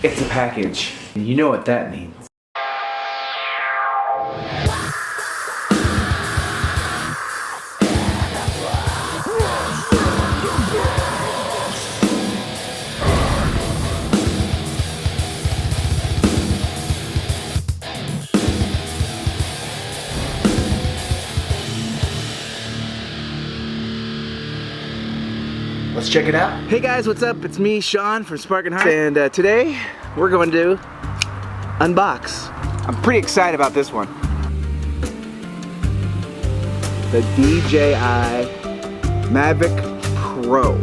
It's a package. And you know what that means. Let's check it out. Hey guys, what's up? It's me, Sean from Sparkinheart, and today we're going to unbox. I'm pretty excited about this one. The DJI MAVIC Pro.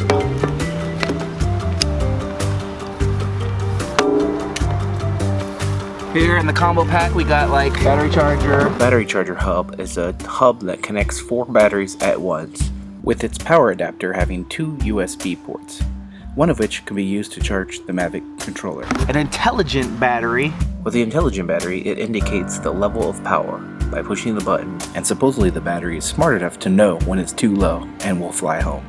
Here in the combo pack we got like battery charger. Battery charger hub is a hub that connects 4 batteries at once, with its power adapter having 2 USB ports, one of which can be used to charge the Mavic controller. An intelligent battery. With the intelligent battery, it indicates the level of power by pushing the button, and supposedly the battery is smart enough to know when it's too low and will fly home.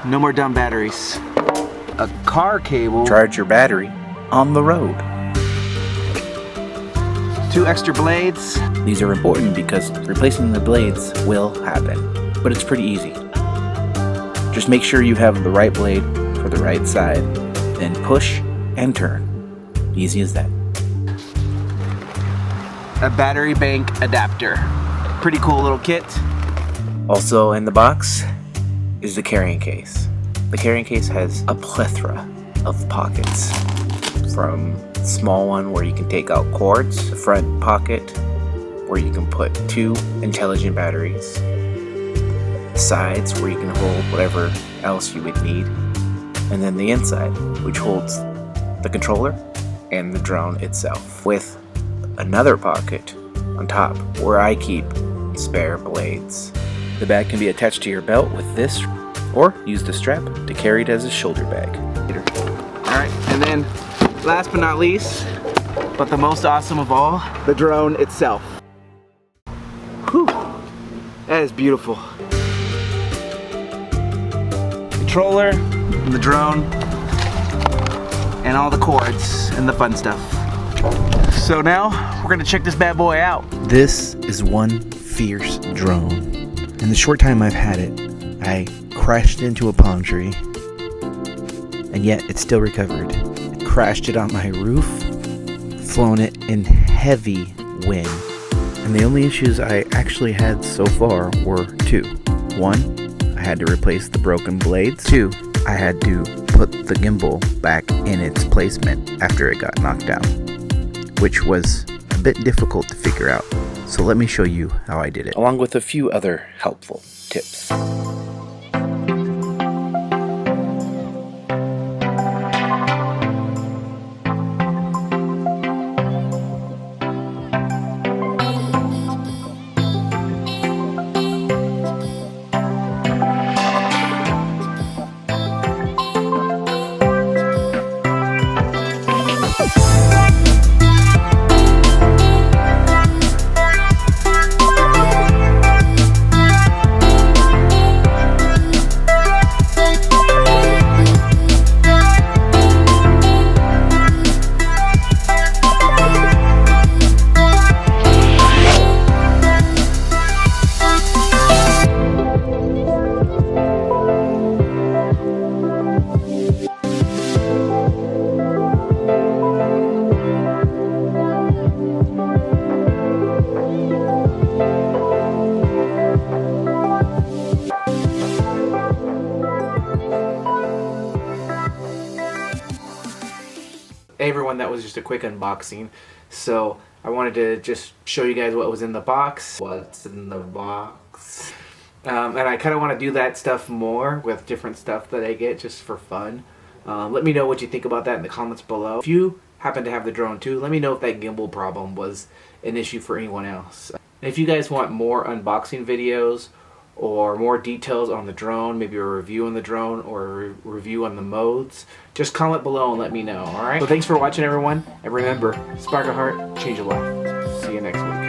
No more dumb batteries. A car cable. Charge your battery on the road. 2 extra blades. These are important because replacing the blades will happen, but it's pretty easy. Just make sure you have the right blade for the right side, then push and turn. Easy as that. A battery bank adapter. Pretty cool little kit. Also in the box is the carrying case. The carrying case has a plethora of pockets, from the small one where you can take out cords, the front pocket where you can put 2 intelligent batteries, sides where you can hold whatever else you would need, and then the inside, which holds the controller and the drone itself, with another pocket on top where I keep spare blades. The bag can be attached to your belt with this, or use the strap to carry it as a shoulder bag. Alright, and then last but not least, but the most awesome of all, the drone itself. Whew, that is beautiful. Controller, and the drone, and all the cords and the fun stuff. So now we're gonna check this bad boy out. This is one fierce drone. In the short time I've had it, I crashed into a palm tree, and yet it still recovered. I crashed it on my roof, flown it in heavy wind, and the only issues I actually had so far were 2. 1, I had to replace the broken blades. 2, I had to put the gimbal back in its placement after it got knocked down, which was a bit difficult to figure out. So let me show you how I did it, along with a few other helpful tips. Hey everyone, that was just a quick unboxing. So I wanted to just show you guys what was in the box. What's in the box? And I kind of want to do that stuff more with different stuff that I get just for fun. Let me know what you think about that in the comments below. If you happen to have the drone too, let me know if that gimbal problem was an issue for anyone else. And if you guys want more unboxing videos or more details on the drone, maybe a review on the drone or a review on the modes, just comment below and let me know, alright? So thanks for watching everyone, and remember, Sparkinheart, change your life. See you next week.